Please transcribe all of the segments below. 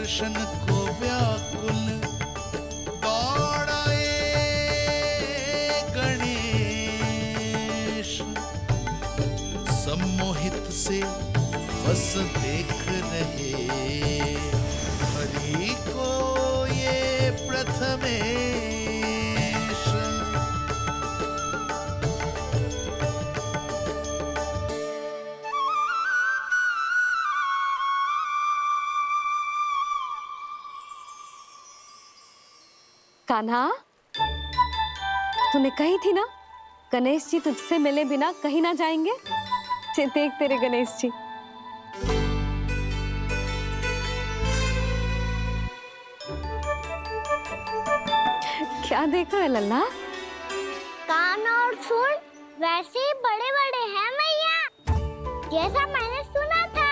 दर्शन को व्याकुल दौड़ाए गणेश। सम्मोहित से बस देख रहे हरि को ये प्रथमेश। कान्हा, तूने कही थी ना गणेश जी तुझसे मिले बिना कहीं ना जाएंगे। देख तेरे गणेश जी। क्या देख रहा है लल्ला? कान और सुन वैसे ही बड़े बड़े हैं मैया, जैसा मैंने सुना था।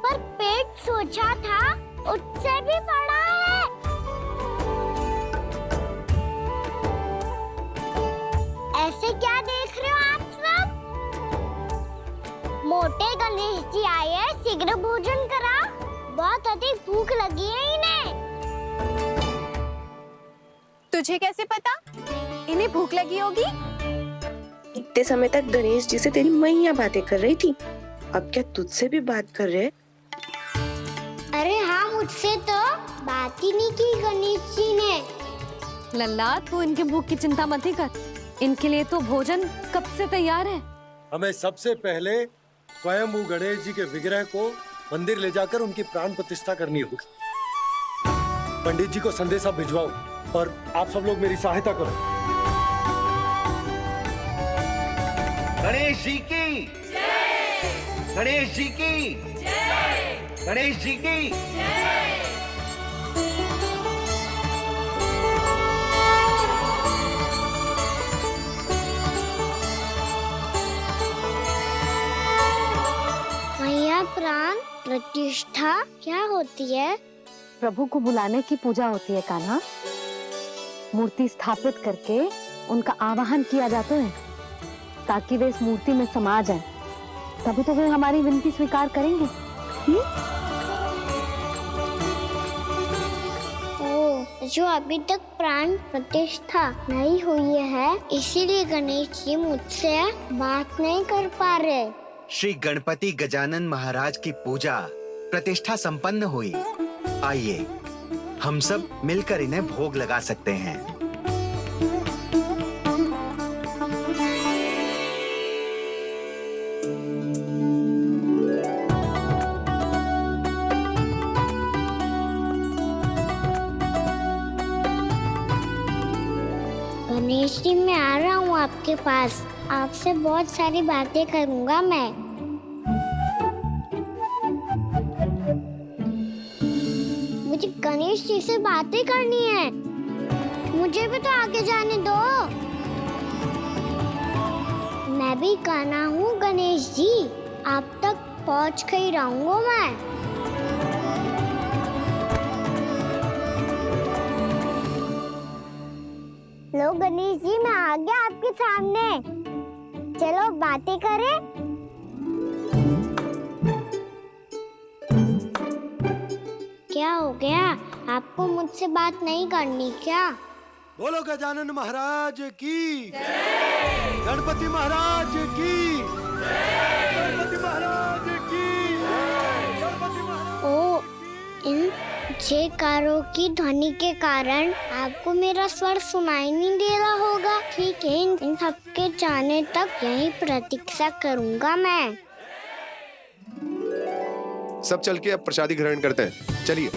पर पेट सोचा था उससे भी बड़ा है। ऐसे क्या देख रहे हो आप सब? मोटे गणेश जी आए हैं, शीघ्र भोजन करा। बहुत अधिक भूख लगी है इन्हें। तुझे कैसे पता इन्हें भूख लगी होगी? इतने समय तक गणेश जी से तेरी मैया बातें कर रही थी, अब क्या तुझसे भी बात कर रहे? अरे हाँ, मुझसे तो बात ही नहीं की गणेश जी ने। लल्ला, तू इनके भूख की चिंता मत ही कर, इनके लिए तो भोजन कब से तैयार है। हमें सबसे पहले स्वयं गणेश जी के विग्रह को मंदिर ले जाकर उनकी प्राण प्रतिष्ठा करनी होगी। पंडित जी को संदेशा भिजवाओ और आप सब लोग मेरी सहायता करो। गणेश जी की जय! गणेश जी की जय! गणेश जी की जय! मैया, प्राण प्रतिष्ठा क्या होती है? प्रभु को बुलाने की पूजा होती है कान्हा। मूर्ति स्थापित करके उनका आवाहन किया जाता है ताकि वे इस मूर्ति में समा जाएं। तभी तो वे हमारी विनती स्वीकार करेंगे। जो अभी तक प्राण प्रतिष्ठा नहीं हुई है, इसीलिए गणेश जी मुझसे बात नहीं कर पा रहे। श्री गणपति गजानन महाराज की पूजा प्रतिष्ठा संपन्न हुई। आइए हम सब मिलकर इन्हें भोग लगा सकते हैं। गणेश जी, मैं आ रहा हूँ आपके पास। आपसे बहुत सारी बातें करूँगा मैं। मुझे गणेश जी से बातें करनी है। मुझे भी तो आगे जाने दो। मैं भी कान्हा हूँ गणेश जी, आप तक पहुँच कर ही रहूँगा मैं। लो गणेश जी, मैं आ गया आपके सामने। चलो बातें करें। क्या हो गया? आपको मुझसे बात नहीं करनी क्या? बोलो गजानन महाराज की जय! गणपति महाराज की जय! गणपति महाराज की जय! गणपति महाराज। ओ, इन जयकारों की ध्वनि के कारण आपको मेरा स्वर सुनाई नहीं दे रहा होगा। ठीक है, इन सबके जाने तक यही प्रतीक्षा करूंगा मैं। सब चल के अब प्रसादी ग्रहण करते हैं, चलिए।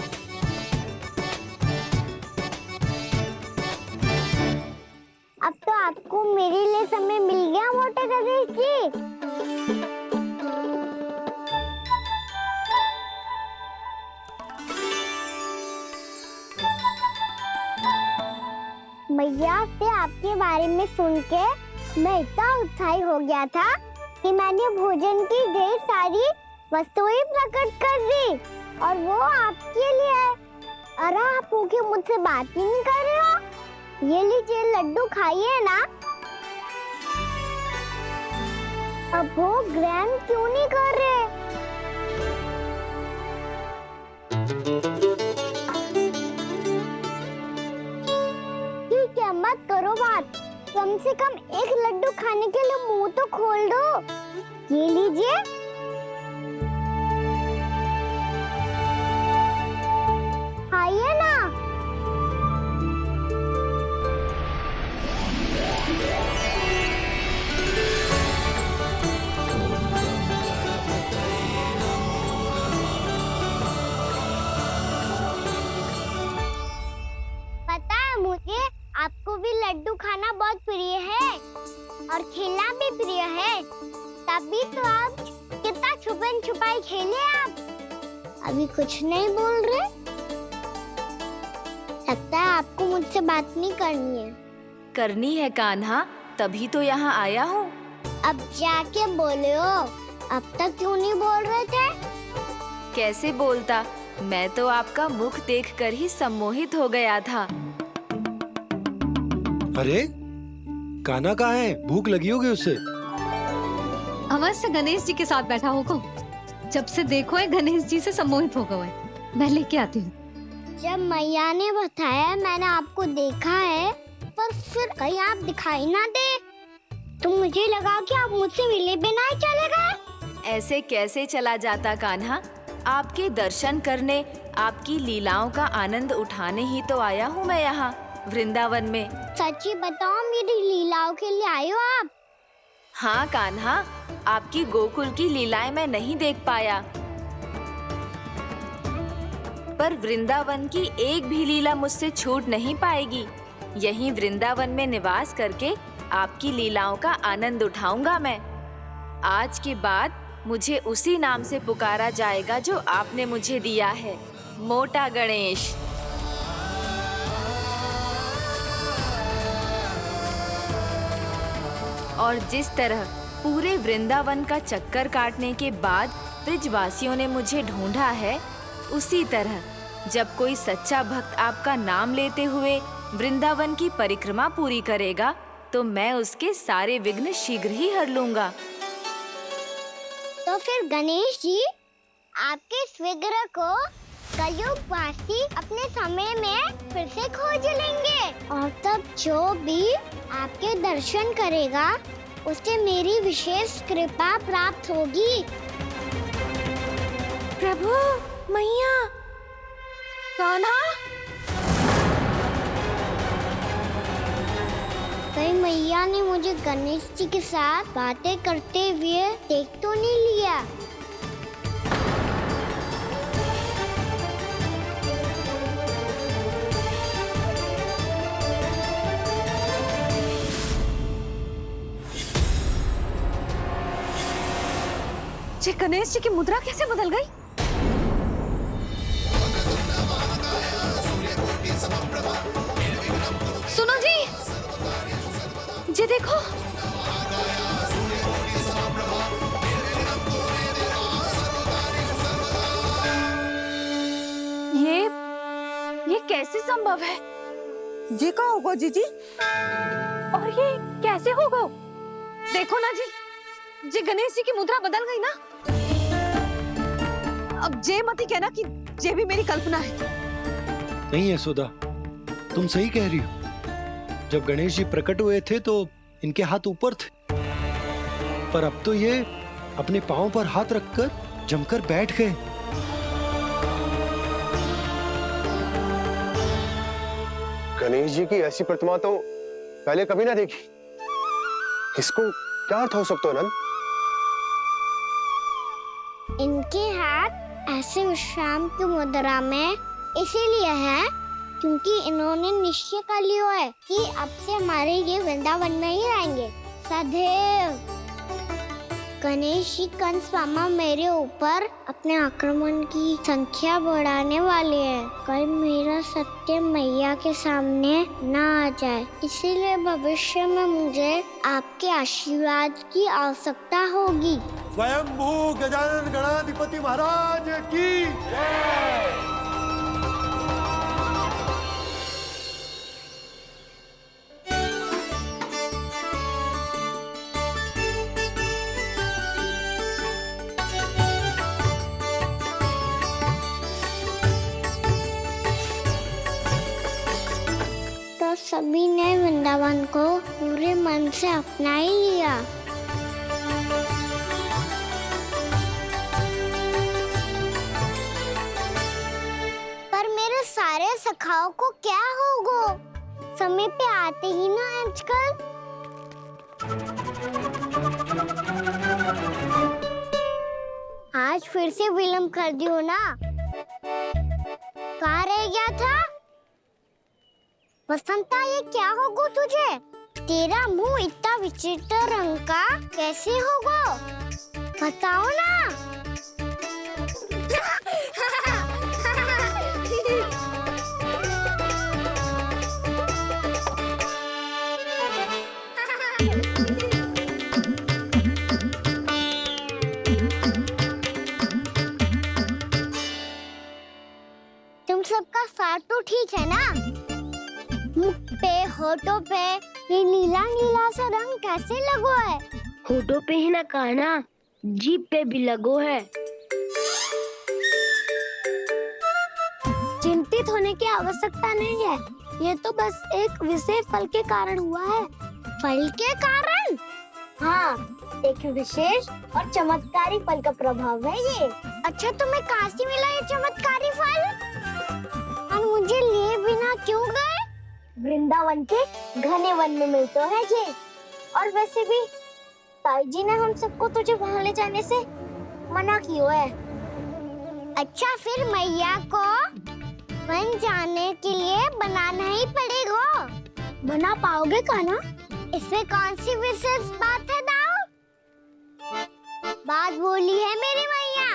अब तो आपको मेरे लिए समय मिल गया मोटे गणेश जी। मैया से आपके बारे में सुन के मैं इतना उत्साही हो गया था कि मैंने भोजन की ढेर सारी वस्तुएं प्रकट कर दी, और वो आपके लिए। अरे आप भूखे मुझसे बात ही नहीं कर रहे हो। ये लीजिए लड्डू, खाइए ना। अब वो ग्रहण क्यों नहीं कर रहे? से कम एक लड्डू खाने के लिए मुंह तो खोल दो। ये लीजिए। खाइए ना। पता है मुझे, आपको भी लड्डू खाना बहुत प्रिय है और खेलना भी प्रिय है। तभी तो आप कितना छुपन छुपाई खेले आप। अभी कुछ नहीं बोल रहे। लगता है आपको मुझसे बात नहीं करनी है। करनी है कान्हा, तभी तो यहाँ आया हूँ। अब जाके बोले हो। अब तक क्यों नहीं बोल रहे थे? कैसे बोलता, मैं तो आपका मुख देखकर ही सम्मोहित हो गया था। अरे कान्हा कहाँ है? भूख लगी होगी उससे। अवश्य गणेश जी के साथ बैठा होगा। जब से देखो है गणेश जी से सम्मोहित हो गए। मैं लेके आती हूँ। जब मैया ने बताया मैंने आपको देखा है, पर फिर कहीं आप दिखाई ना दे तो मुझे लगा कि आप मुझसे मिले बिना ही चले गए। ऐसे कैसे चला जाता कान्हा? आपके दर्शन करने, आपकी लीलाओं का आनंद उठाने ही तो आया हूँ मैं यहाँ वृंदावन में। सच्ची बताओ, मेरी लीलाओं के लिए आए हो आप? हाँ कान्हा, आपकी गोकुल की लीलाएं मैं नहीं देख पाया, पर वृंदावन की एक भी लीला मुझसे छूट नहीं पाएगी। यहीं वृंदावन में निवास करके आपकी लीलाओं का आनंद उठाऊंगा मैं। आज के बाद मुझे उसी नाम से पुकारा जाएगा जो आपने मुझे दिया है, मोटा गणेश। और जिस तरह पूरे वृंदावन का चक्कर काटने के बाद ब्रिजवासियों ने मुझे ढूंढा है, उसी तरह जब कोई सच्चा भक्त आपका नाम लेते हुए वृंदावन की परिक्रमा पूरी करेगा, तो मैं उसके सारे विघ्न शीघ्र ही हर लूंगा। तो फिर गणेश जी, आपके इस विग्रह को कलयुगवासी अपने समय में फिर से खोज लेंगे और तब जो भी आपके दर्शन करेगा उसे मेरी विशेष कृपा प्राप्त होगी। प्रभु, मैया, कान्हा। कहीं मैया ने मुझे गणेश जी के साथ बातें करते हुए देख तो नहीं लिया? ये गणेश जी की मुद्रा कैसे बदल गई? सुनो जी, ये देखो। ये कैसे संभव है? जी का होगा जीजी? और ये कैसे होगा? देखो ना जी, जे गणेश जी की मुद्रा बदल गई ना। अब जे मत ही कहना कि ये भी मेरी कल्पना है। नहीं यशोदा, तुम सही कह रही हो। जब गणेश जी प्रकट हुए थे तो इनके हाथ ऊपर थे, पर अब तो ये अपने पांव पर हाथ रखकर जमकर बैठ गए। गणेश जी की ऐसी प्रतिमा तो पहले कभी ना देखी। इसको क्या अर्थ हो सकता है नंद? इनके हाथ ऐसे विश्राम की मुद्रा में इसीलिए है क्योंकि इन्होंने निश्चय कर लिया है कि अब से हमारे ये वृंदावन में ही रहेंगे सदैव। गणेश जी कंस मामा मेरे ऊपर अपने आक्रमण की संख्या बढ़ाने वाले हैं। कल मेरा सत्य मैया के सामने ना आ जाए, इसीलिए भविष्य में मुझे आपके आशीर्वाद की आवश्यकता होगी। स्वयंभू गजानन गणाधिपति महाराज की जय। तो सभी ने वृंदावन को पूरे मन से अपना ही लिया। पर मेरे सारे सखाओं को क्या होगा? समय पे आते ही ना आजकल। आज फिर से विलम्ब कर दियो ना। कहाँ रह गया था? वसंता, ये क्या होगा तुझे? तेरा मुंह इतना विचित्र रंग का कैसे होगा? बताओ ना। तुम सबका साथ तो ठीक है ना? मुख पे, होठों पे ये नीला नीला सा रंग कैसे लगो है? होठों पे ही ना कान्हा, जीभ पे भी लगो है। चिंतित होने की आवश्यकता नहीं है। ये तो बस एक विशेष फल के कारण हुआ है। फल के कारण? हाँ, एक विशेष और चमत्कारी फल का प्रभाव है ये। अच्छा, तुम्हें कहाँ से मिला ये चमत्कारी फल? और मुझे लिए बिना क्यों गए? वृंदावन के घने वन में मिलते हैं ये। और वैसे भी ताई जी ने हम सबको तुझे वहाँ ले जाने से मना किया है। अच्छा, फिर मैया को वन जाने के लिए बनाना ही पड़ेगा। बना पाओगे कान्हा? इसमें कौन सी विशेष बात है दाऊ? बात बोली है मेरी मैया।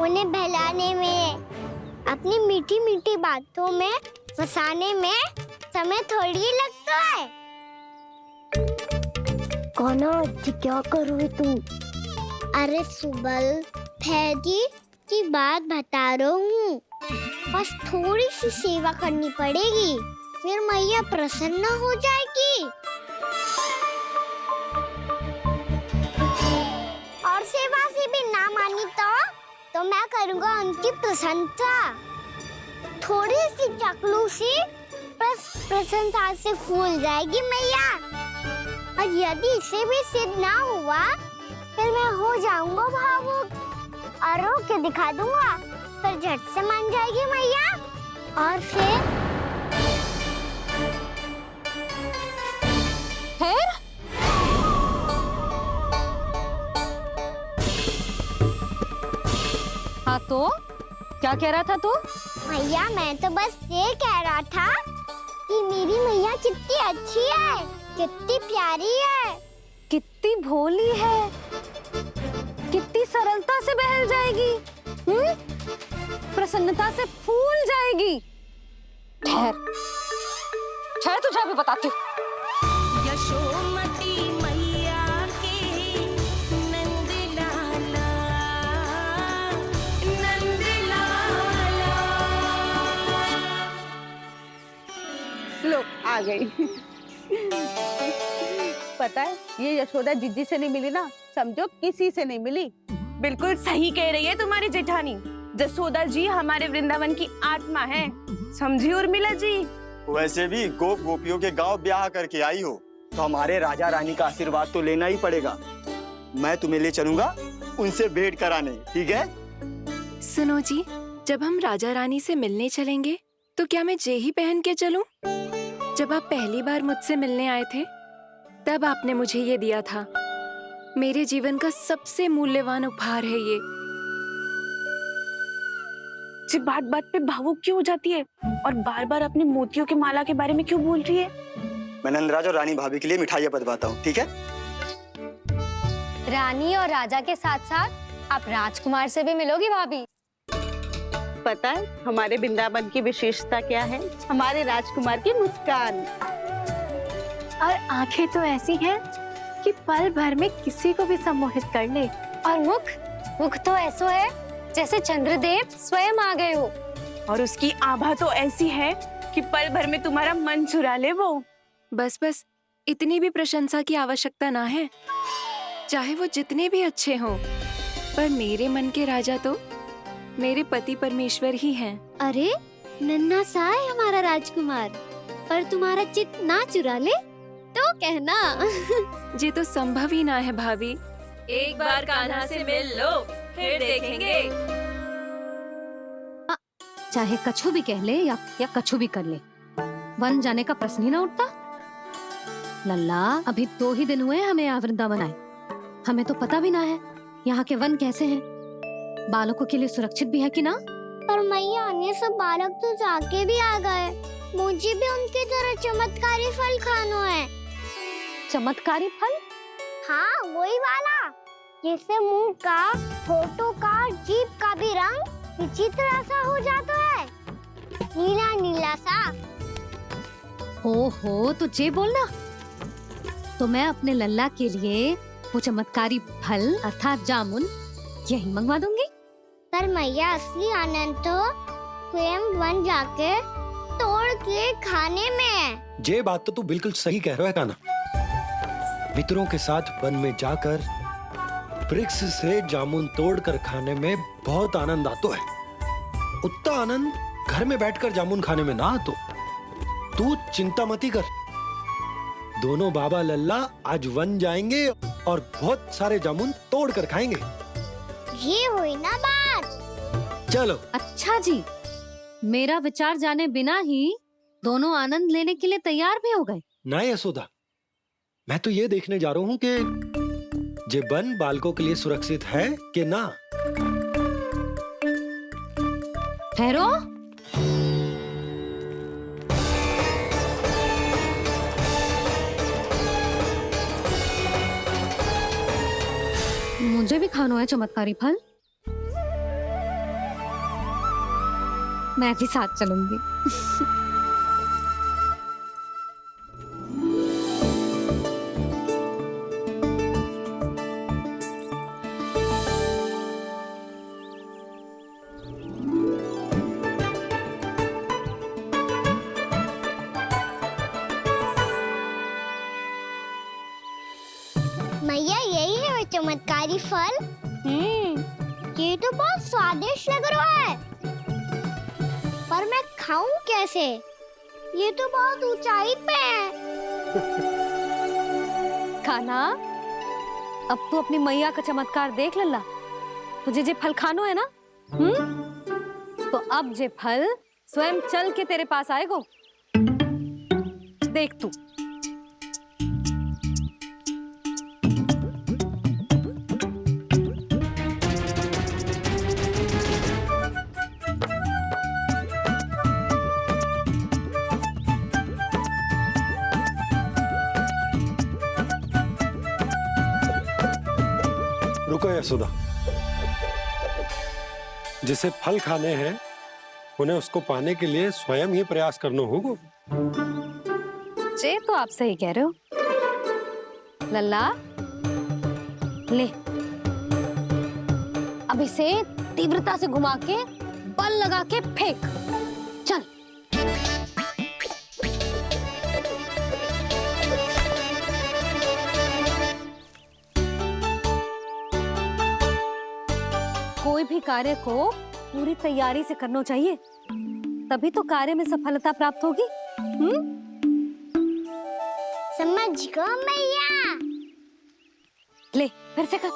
उन्हें बहलाने में, अपनी मीठी मीठी बातों में फंसाने में समय थोड़ी ही लगता है। कान्हा, क्या करोगे तुम? अरे सुबल, फैजी की बात बता रहा हूँ। बस थोड़ी सी सेवा करनी पड़ेगी, फिर मैया प्रसन्न हो जाएगी। और सेवा से भी ना मानी तो मैं करूँगा उनकी प्रशंसा। थोड़ी सी चाकलूसी बस प्रशंसा से फूल जाएगी मैया। और यदि इसे भी सिद्ध ना हुआ, फिर मैं हो जाऊंगा भावुक और रो के दिखा दूंगा। फिर झट से मान जाएगी मैया। और फिर हाँ, तो क्या कह रहा था तू? मैया, मैं तो बस ये कह रहा था कि मेरी मैया कितनी अच्छी है, कितनी प्यारी है, कितनी भोली है, कितनी सरलता से बहल जाएगी, प्रसन्नता से फूल जाएगी। ठहर ठहर, तुझे अभी बताती हूँ। यशोमती मैया के नंद लाला, नंद लाला। लो, आ गई। पता है, ये यशोदा जीजी से नहीं मिली ना, समझो किसी से नहीं मिली। बिल्कुल सही कह रही है तुम्हारी जेठानी। जसोदा जी हमारे वृंदावन की आत्मा है, समझी उर्मिला जी। वैसे भी गोप गोपियों के गांव ब्याह करके आई हो, तो हमारे राजा रानी का आशीर्वाद तो लेना ही पड़ेगा। मैं तुम्हें ले चलूंगा उनसे भेंट कराने, ठीक है? सुनो जी, जब हम राजा रानी से मिलने चलेंगे तो क्या मैं जे ही पहन के चलूं? जब आप पहली बार मुझसे मिलने आए थे, तब आपने मुझे ये दिया था। मेरे जीवन का सबसे मूल्यवान उपहार है ये। जी, बात बात पे भावुक क्यों हो जाती है और बार बार अपने मोतियों के माला के बारे में क्यों बोल रही है? मैं नंदराज और रानी भाभी के लिए मिठाइयाँ बंटवाता हूँ, ठीक है? रानी और राजा के साथ साथ आप राजकुमार से भी मिलोगी भाभी। पता है हमारे वृंदावन की विशेषता क्या है? हमारे राजकुमार की मुस्कान। और आंखें तो ऐसी हैं कि पल भर में किसी को भी सम्मोहित कर ले। और मुख तो ऐसा है जैसे चंद्रदेव स्वयं आ गए हो। और उसकी आभा तो ऐसी है कि पल भर में तुम्हारा मन चुरा ले वो। बस बस, इतनी भी प्रशंसा की आवश्यकता ना है। चाहे वो जितने भी अच्छे हों, पर मेरे मन के राजा तो मेरे पति परमेश्वर ही हैं। अरे नन्हा सा है हमारा राजकुमार। पर तुम्हारा चित ना चुरा ले तो कहना। ये तो संभव ही ना है भाभी। एक बार कान्हा से मिल लो, फिर देखेंगे। चाहे कछु भी कह ले या कछु भी कर ले, वन जाने का प्रश्न ही ना उठता। लल्ला, अभी 2 ही दिन हुए हमें यहाँ वृंदावन आए। हमें तो पता भी ना है यहाँ के वन कैसे हैं, बालकों के लिए सुरक्षित भी है कि ना। पर मैया, ये सब बालक तो जाके भी आ गए। मुझे भी उनकी तरह चमत्कारी फल खाना है। चमत्कारी फल? हाँ, वही वाला जिससे मुंह का, होठों का, जीभ का भी रंग विचित्र सा हो जाता है, नीला नीला सा। ओहो, तो जे बोलना। तो मैं अपने लल्ला के लिए वो चमत्कारी फल अर्थात जामुन यही मंगवा दूंगी। पर मैया, असली आनंद तो स्वयं वन जाके तोड़ के खाने में है। ये बात तो तू बिल्कुल सही कह रहा है कान्हा। मित्रों के साथ वन में जाकर वृक्ष से जामुन तोड़कर खाने में बहुत आनंद आता है। उतना आनंद घर में बैठकर जामुन खाने में ना आतो। तू चिंता मती कर, दोनों बाबा लल्ला आज वन जाएंगे और बहुत सारे जामुन तोड़कर खाएंगे। ये हुई ना बात। चलो। अच्छा जी, मेरा विचार जाने बिना ही दोनों आनंद लेने के लिए तैयार भी हो गए। ना यशोदा, मैं तो ये देखने जा रहा हूँ कि जे वन बालकों के लिए सुरक्षित है कि ना। ठहरो। मुझे भी खाना है चमत्कारी फल। मैं भी साथ चलूंगी। मैया, यही है वो चमत्कारी फल। ये तो बहुत स्वादिष्ट लग रहा है, पर मैं खाऊं कैसे? ये तो बहुत ऊंचाई पे है। खाना, अब तू अपनी मैया का चमत्कार देख लल्ला। तुझे जे फल खानो है ना, तो अब जे फल स्वयं चल के तेरे पास आएगो। देख तू। रुको यशोदा, जिसे फल खाने हैं उन्हें उसको पाने के लिए स्वयं ही प्रयास करना होगा। जे तो आप सही कह रहे हो लल्ला। ले, अब इसे तीव्रता से घुमा के बल लगा के फेंक। चल। कोई भी कार्य को पूरी तैयारी से करना चाहिए, तभी तो कार्य में सफलता प्राप्त होगी। समझ गो मैया। ले, फिर से कर।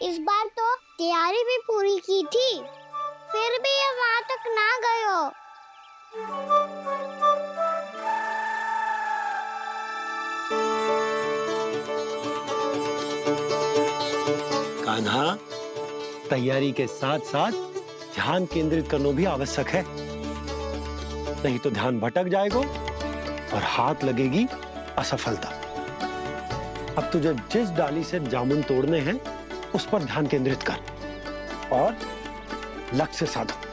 इस बार तो तैयारी भी पूरी की थी, फिर भी ये वहां तक ना गए हो। कान्हा, तैयारी के साथ साथ ध्यान केंद्रित करना भी आवश्यक है, नहीं तो ध्यान भटक जाएगा और हाथ लगेगी असफलता। अब तुझे जिस डाली से जामुन तोड़ने हैं उस पर ध्यान केंद्रित कर और लक्ष्य साधो।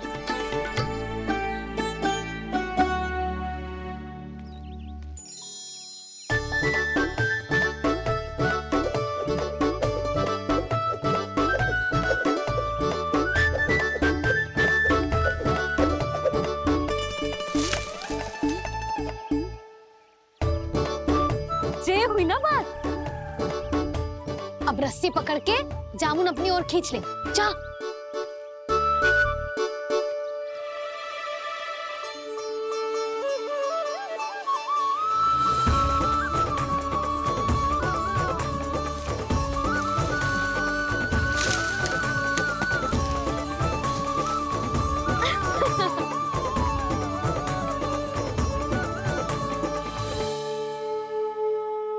हुई ना बात। अब रस्सी पकड़ के जामुन अपनी ओर खींच ले। जा।